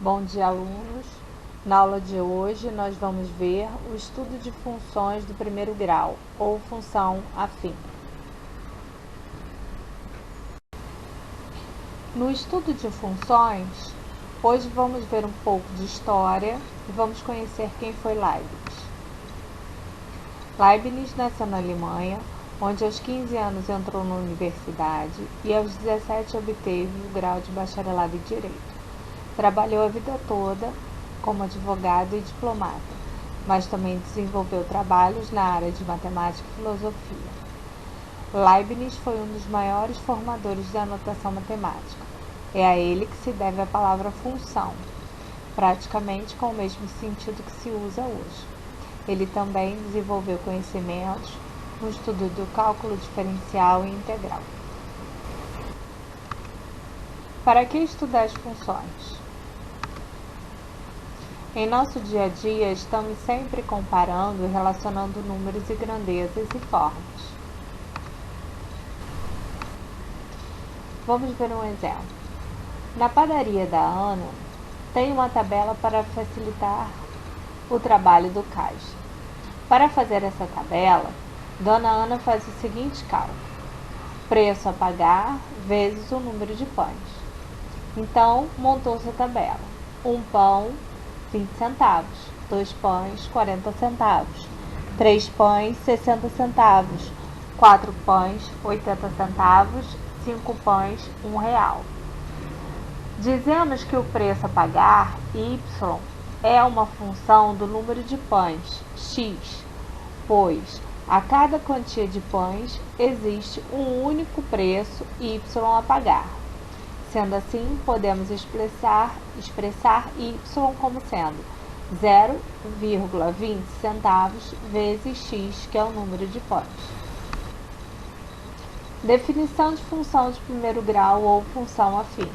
Bom dia, alunos. Na aula de hoje, nós vamos ver o estudo de funções do primeiro grau, ou função afim. No estudo de funções, hoje vamos ver um pouco de história e vamos conhecer quem foi Leibniz. Leibniz nasceu na Alemanha, onde aos 15 anos entrou na universidade e aos 17 obteve o grau de bacharelado em Direito. Trabalhou a vida toda como advogado e diplomata, mas também desenvolveu trabalhos na área de matemática e filosofia. Leibniz foi um dos maiores formadores da notação matemática. É a ele que se deve a palavra função, praticamente com o mesmo sentido que se usa hoje. Ele também desenvolveu conhecimentos no estudo do cálculo diferencial e integral. Para que estudar as funções? Em nosso dia a dia, estamos sempre comparando e relacionando números e grandezas e formas. Vamos ver um exemplo. Na padaria da Ana, tem uma tabela para facilitar o trabalho do caixa. Para fazer essa tabela, Dona Ana faz o seguinte cálculo: preço a pagar vezes o número de pães. Então, montou-se a tabela. Um pão, 20 centavos, 2 pães, 40 centavos, 3 pães, 60 centavos, 4 pães, 80 centavos, 5 pães, R$1. Dizemos que o preço a pagar, y, é uma função do número de pães, x, pois a cada quantia de pães existe um único preço, y, a pagar. Sendo assim, podemos expressar y como sendo 0,20 centavos vezes x, que é o número de pães. Definição de função de primeiro grau ou função afim.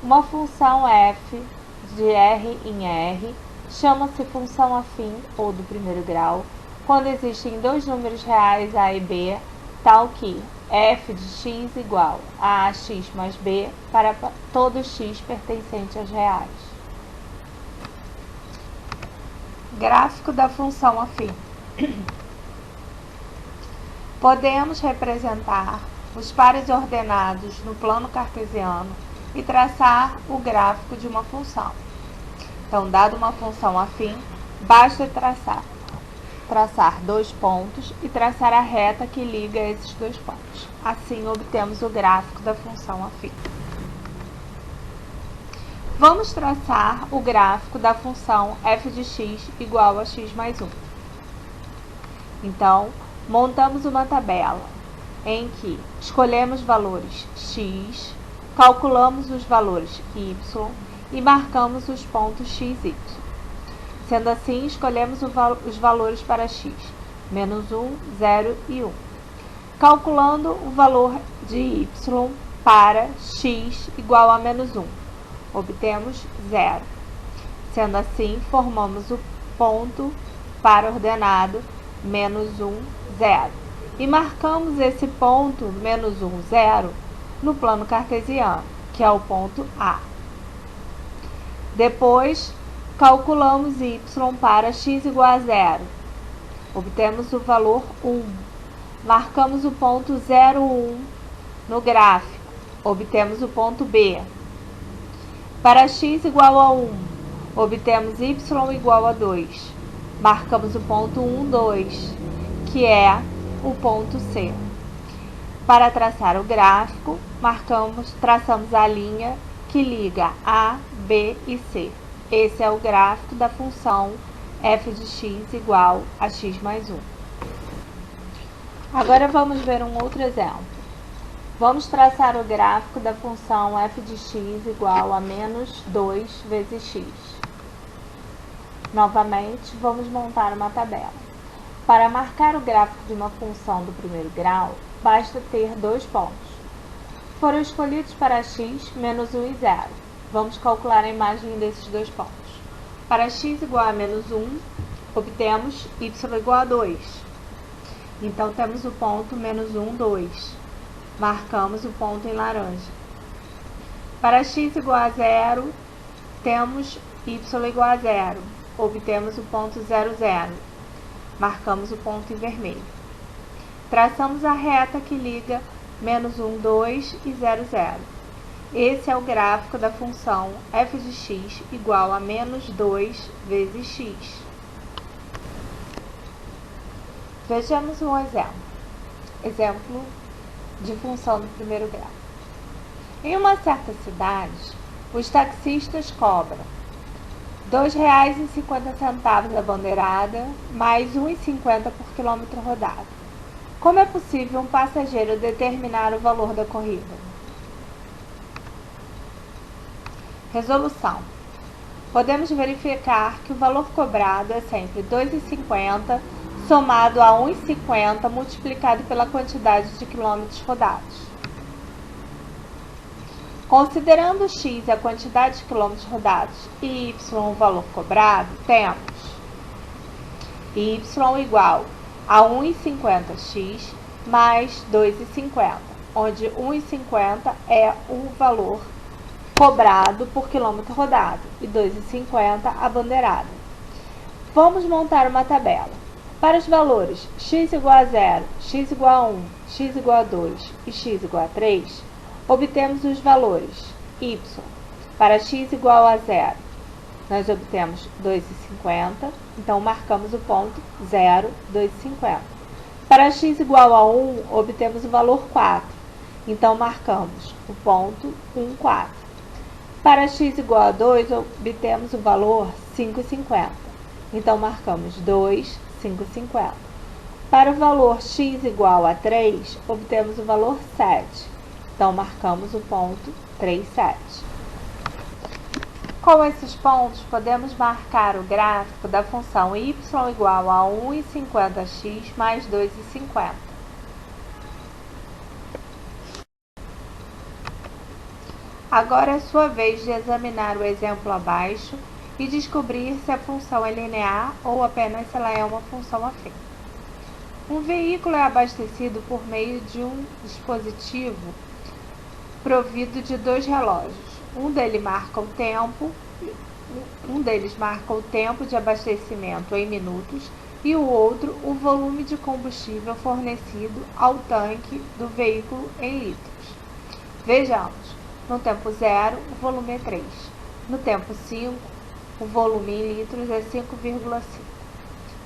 Uma função f de R em R chama-se função afim ou do primeiro grau quando existem dois números reais a e b, tal que f de x igual a ax mais b para todo x pertencente aos reais. Gráfico da função afim. Podemos representar os pares ordenados no plano cartesiano e traçar o gráfico de uma função. Então, dado uma função afim, basta traçar dois pontos e traçar a reta que liga esses dois pontos. Assim, obtemos o gráfico da função afim. Vamos traçar o gráfico da função f de x igual a x mais 1. Então, montamos uma tabela em que escolhemos valores x, calculamos os valores y e marcamos os pontos x, y. Sendo assim, escolhemos os valores para x, menos 1, 0 e 1. Calculando o valor de y para x igual a menos 1, obtemos 0. Sendo assim, formamos o ponto par ordenado menos 1, 0. E marcamos esse ponto menos 1, 0 no plano cartesiano, que é o ponto A. Depois, calculamos y para x igual a 0. Obtemos o valor 1. Marcamos o ponto 0, 1 no gráfico. Obtemos o ponto B. Para x igual a 1, obtemos y igual a 2. Marcamos o ponto 1, 2, que é o ponto C. Para traçar o gráfico, traçamos a linha que liga A, B e C. Esse é o gráfico da função f de x igual a x mais 1. Agora vamos ver um outro exemplo. Vamos traçar o gráfico da função f de x igual a menos 2 vezes x. Novamente, vamos montar uma tabela. Para marcar o gráfico de uma função do primeiro grau, basta ter dois pontos. Foram escolhidos para x, menos 1 e 0. Vamos calcular a imagem desses dois pontos. Para x igual a menos 1, obtemos y igual a 2. Então, temos o ponto menos 1, 2. Marcamos o ponto em laranja. Para x igual a 0, temos y igual a zero, obtemos o ponto 0, 0. Marcamos o ponto em vermelho. Traçamos a reta que liga menos 1, 2 e 0, 0. Esse é o gráfico da função f de x igual a menos 2 vezes x. Vejamos um exemplo de função do primeiro grau. Em uma certa cidade, os taxistas cobram R$ 2,50 a bandeirada, mais R$ 1,50 por quilômetro rodado. Como é possível um passageiro determinar o valor da corrida? Resolução. Podemos verificar que o valor cobrado é sempre R$ 2,50 somado a R$ 1,50 multiplicado pela quantidade de quilômetros rodados. Considerando x a quantidade de quilômetros rodados e y o valor cobrado, temos y igual a 1,50x mais 2,50, onde 1,50 é o valor cobrado por quilômetro rodado e 2,50 a bandeirada. Vamos montar uma tabela. Para os valores x igual a 0, x igual a 1, x igual a 2 e x igual a 3, obtemos os valores y. Para x igual a 0, nós obtemos 2,50, então marcamos o ponto 0, 2,50. Para x igual a 1, obtemos o valor 4, então marcamos o ponto 1, 4. Para x igual a 2, obtemos o valor 5,50, então marcamos 2, 5,50. Para o valor x igual a 3, obtemos o valor 7, então marcamos o ponto 3,7. Com esses pontos, podemos marcar o gráfico da função y igual a 1,50x mais 2,50. Agora é sua vez de examinar o exemplo abaixo e descobrir se a função é linear ou apenas se ela é uma função afim. Um veículo é abastecido por meio de um dispositivo provido de dois relógios. Um deles marca o tempo de abastecimento em minutos e o outro o volume de combustível fornecido ao tanque do veículo em litros. Vejamos. No tempo 0, o volume é 3. No tempo 5, o volume em litros é 5,5.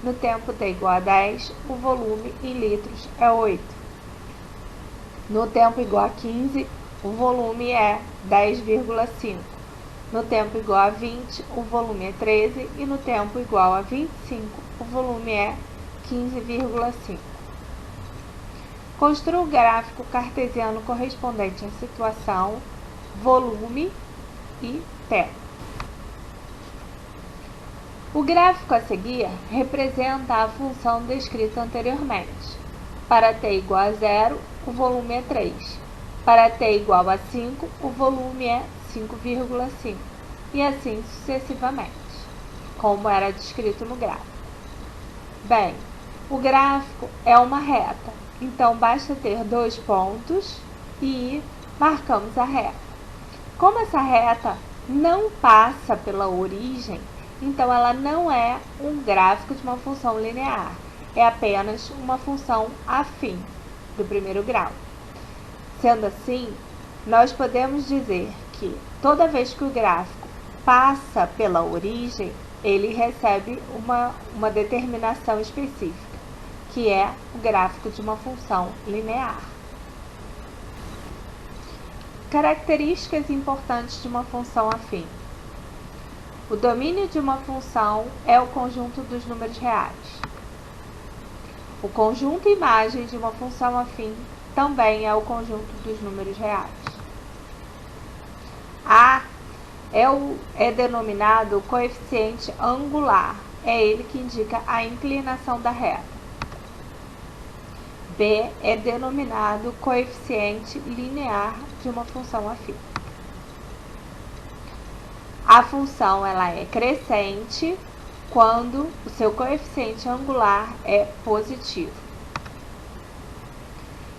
No tempo t igual a 10, o volume em litros é 8. No tempo igual a 15, o volume é 10,5. No tempo igual a 20, o volume é 13. E no tempo igual a 25, o volume é 15,5. Construa o gráfico cartesiano correspondente à situação, volume e tempo. O gráfico a seguir representa a função descrita anteriormente. Para t igual a 0, o volume é 3. Para t igual a 5, o volume é 5,5. E assim sucessivamente, como era descrito no gráfico. Bem, o gráfico é uma reta, então basta ter dois pontos e marcamos a reta. Como essa reta não passa pela origem, então ela não é um gráfico de uma função linear, é apenas uma função afim do primeiro grau. Sendo assim, nós podemos dizer que toda vez que o gráfico passa pela origem, ele recebe uma determinação específica, que é o gráfico de uma função linear. Características importantes de uma função afim. O domínio de uma função é o conjunto dos números reais. O conjunto imagem de uma função afim também é o conjunto dos números reais. A é denominado coeficiente angular, é ele que indica a inclinação da reta. B é denominado coeficiente linear de uma função afim. A função ela é crescente quando o seu coeficiente angular é positivo.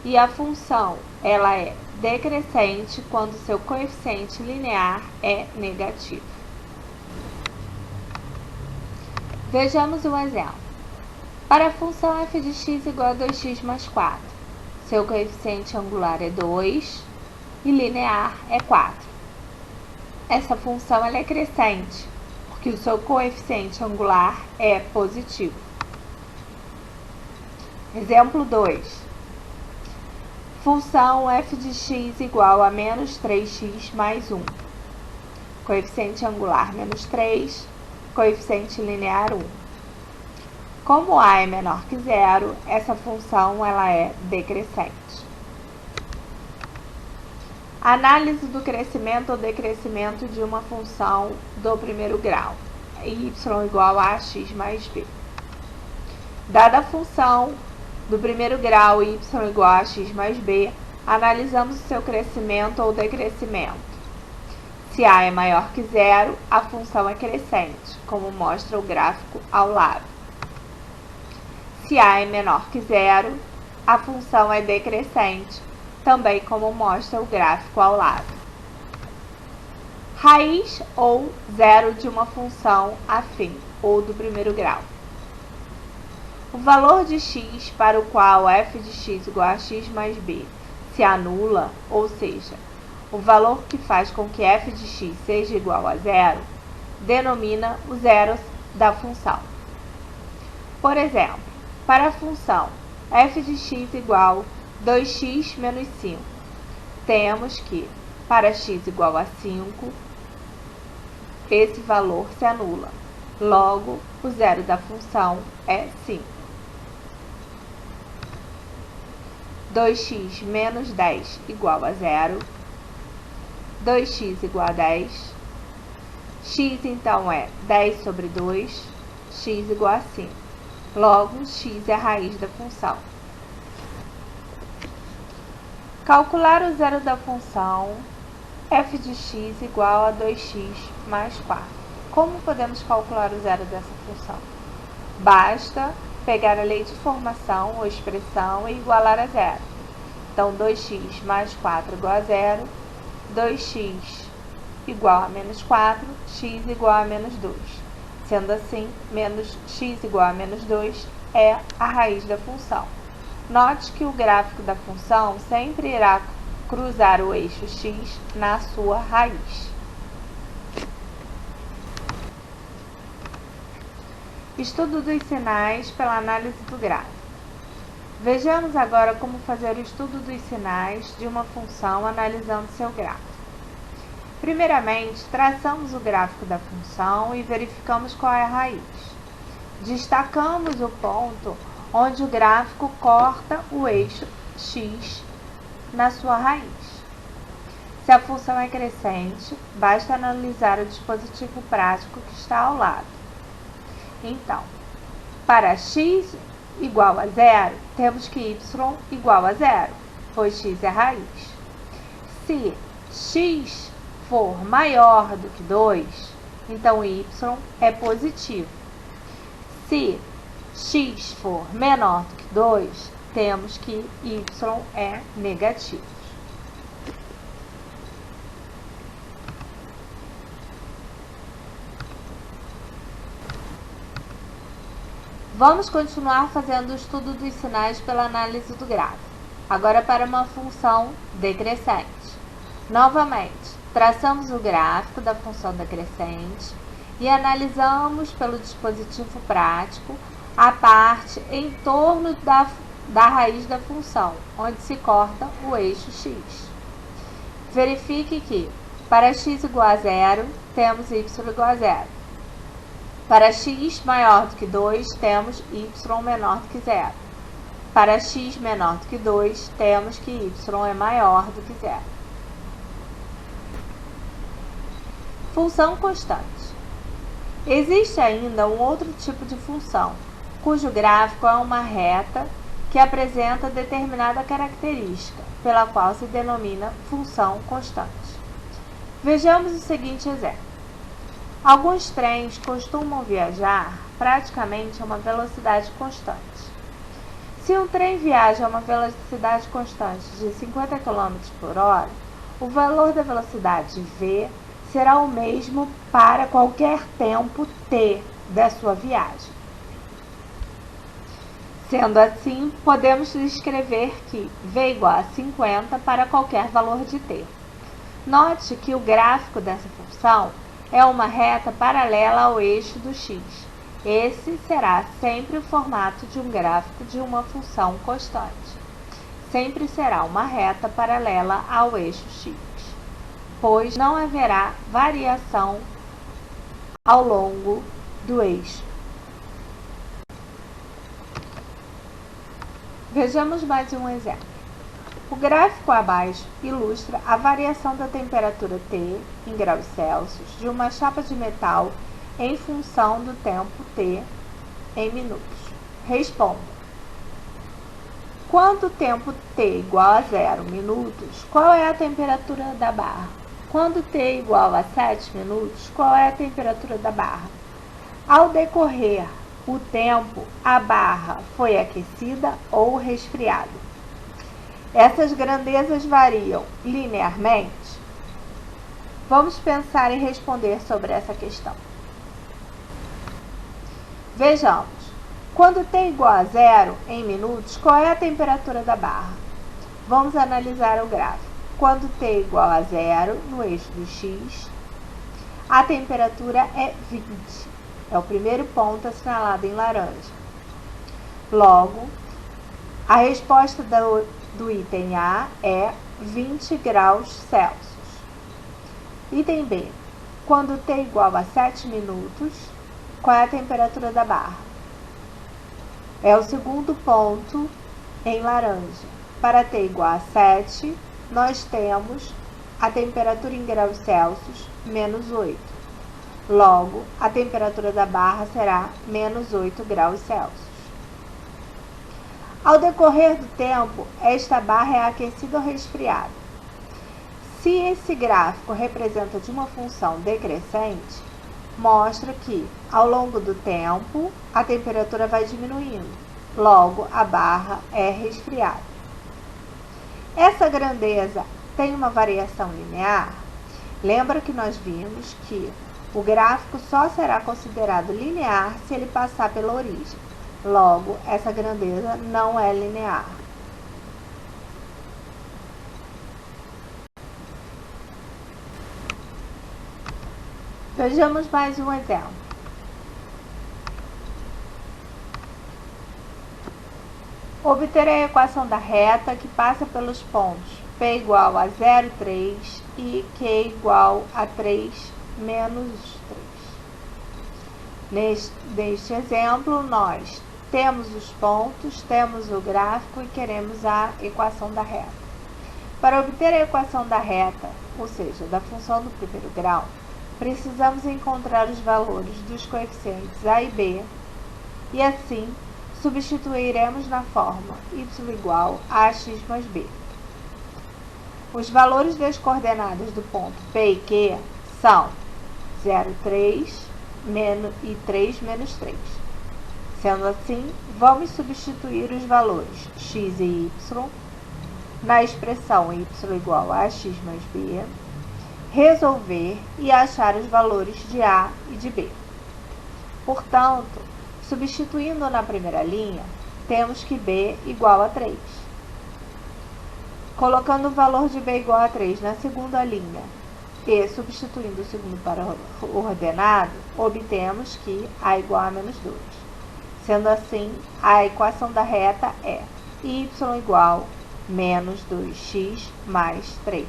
E a função ela é decrescente quando o seu coeficiente linear é negativo. Vejamos um exemplo. Para a função f de x igual a 2x mais 4, seu coeficiente angular é 2 e linear é 4. Essa função ela é crescente, porque o seu coeficiente angular é positivo. Exemplo 2. Função f de x igual a menos 3x mais 1. Coeficiente angular menos 3, coeficiente linear 1. Como a é menor que zero, essa função ela é decrescente. Análise do crescimento ou decrescimento de uma função do primeiro grau, y igual a x mais b. Dada a função do primeiro grau y igual a x mais b, analisamos o seu crescimento ou decrescimento. Se a é maior que zero, a função é crescente, como mostra o gráfico ao lado. Se a é menor que zero, a função é decrescente, também como mostra o gráfico ao lado. Raiz ou zero de uma função afim, ou do primeiro grau. O valor de x para o qual f de x igual a x mais b se anula, ou seja, o valor que faz com que f de x seja igual a zero, denomina o zero da função. Por exemplo, para a função f de x igual a 2x menos 5, temos que, para x igual a 5, esse valor se anula. Logo, o zero da função é 5. 2x menos 10 igual a 0. 2x igual a 10. X, então, é 10 sobre 2. X igual a 5. Logo, x é a raiz da função. Calcular o zero da função f de x igual a 2x mais 4. Como podemos calcular o zero dessa função? Basta pegar a lei de formação ou expressão e igualar a zero. Então, 2x mais 4 igual a 0, 2x igual a menos 4, x igual a menos 2. Sendo assim, x igual a menos 2 é a raiz da função. Note que o gráfico da função sempre irá cruzar o eixo x na sua raiz. Estudo dos sinais pela análise do gráfico. Vejamos agora como fazer o estudo dos sinais de uma função analisando seu gráfico. Primeiramente, traçamos o gráfico da função e verificamos qual é a raiz. Destacamos o ponto onde o gráfico corta o eixo x na sua raiz. Se a função é crescente, basta analisar o dispositivo prático que está ao lado. Então, para x igual a 0, temos que y igual a 0, pois x é a raiz. Se x for maior do que 2, então y é positivo. Se x for menor do que 2, temos que y é negativo. Vamos continuar fazendo o estudo dos sinais pela análise do gráfico, agora para uma função decrescente. Novamente, traçamos o gráfico da função decrescente e analisamos pelo dispositivo prático a parte em torno da raiz da função, onde se corta o eixo x. Verifique que, para x igual a 0, temos y igual a 0. Para x maior do que 2, temos y menor do que 0. Para x menor do que 2, temos que y é maior do que 0. Função constante. Existe ainda um outro tipo de função, cujo gráfico é uma reta que apresenta determinada característica, pela qual se denomina função constante. Vejamos o seguinte exemplo. Alguns trens costumam viajar praticamente a uma velocidade constante. Se um trem viaja a uma velocidade constante de 50 km por hora, o valor da velocidade v será o mesmo para qualquer tempo t da sua viagem. Sendo assim, podemos escrever que v igual a 50 para qualquer valor de t. Note que o gráfico dessa função é uma reta paralela ao eixo do x. Esse será sempre o formato de um gráfico de uma função constante. Sempre será uma reta paralela ao eixo x, pois não haverá variação ao longo do eixo. Vejamos mais um exemplo. O gráfico abaixo ilustra a variação da temperatura T em graus Celsius de uma chapa de metal em função do tempo T em minutos. Responda. Quando o tempo T igual a 0 minutos, qual é a temperatura da barra? Quando T igual a 7 minutos, qual é a temperatura da barra? Ao decorrer o tempo, a barra foi aquecida ou resfriada? Essas grandezas variam linearmente? Vamos pensar e responder sobre essa questão. Vejamos. Quando T igual a 0 em minutos, qual é a temperatura da barra? Vamos analisar o gráfico. Quando T igual a 0 no eixo do x, a temperatura é 20. É o primeiro ponto assinalado em laranja. Logo, a resposta do item A é 20 graus Celsius. Item B. Quando T igual a 7 minutos, qual é a temperatura da barra? É o segundo ponto em laranja. Para T igual a 7, nós temos a temperatura em graus Celsius menos 8. Logo, a temperatura da barra será menos 8 graus Celsius. Ao decorrer do tempo, esta barra é aquecida ou resfriada. Se esse gráfico representa de uma função decrescente, mostra que, ao longo do tempo, a temperatura vai diminuindo. Logo, a barra é resfriada. Essa grandeza tem uma variação linear? Lembra que nós vimos que o gráfico só será considerado linear se ele passar pela origem. Logo, essa grandeza não é linear. Vejamos mais um exemplo. Obter a equação da reta que passa pelos pontos P igual a 0,3 e Q igual a 3 menos 3. Neste exemplo, nós temos os pontos, temos o gráfico e queremos a equação da reta. Para obter a equação da reta, ou seja, da função do primeiro grau, precisamos encontrar os valores dos coeficientes a e b, e assim substituiremos na fórmula y igual a x mais b. Os valores das coordenadas do ponto P e Q são 0,3 e 3 menos 3. Sendo assim, vamos substituir os valores x e y na expressão y igual a x mais b, resolver e achar os valores de A e de B. Portanto, substituindo na primeira linha, temos que B igual a 3. Colocando o valor de B igual a 3 na segunda linha e substituindo o segundo para o ordenado, obtemos que A igual a menos 2. Sendo assim, a equação da reta é y igual a menos 2x mais 3.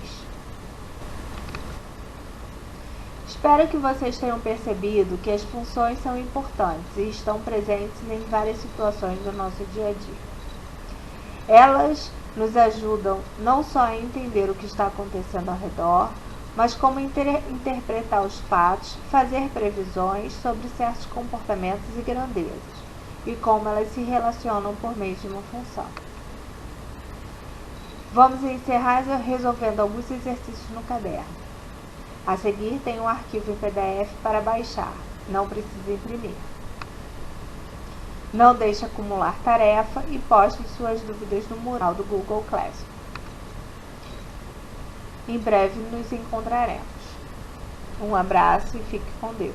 Espero que vocês tenham percebido que as funções são importantes e estão presentes em várias situações do nosso dia a dia. Elas nos ajudam não só a entender o que está acontecendo ao redor, mas como interpretar os fatos, fazer previsões sobre certos comportamentos e grandezas, e como elas se relacionam por meio de uma função. Vamos encerrar resolvendo alguns exercícios no caderno. A seguir, tem um arquivo em PDF para baixar, não precisa imprimir. Não deixe acumular tarefa e poste suas dúvidas no mural do Google Classroom. Em breve nos encontraremos. Um abraço e fique com Deus.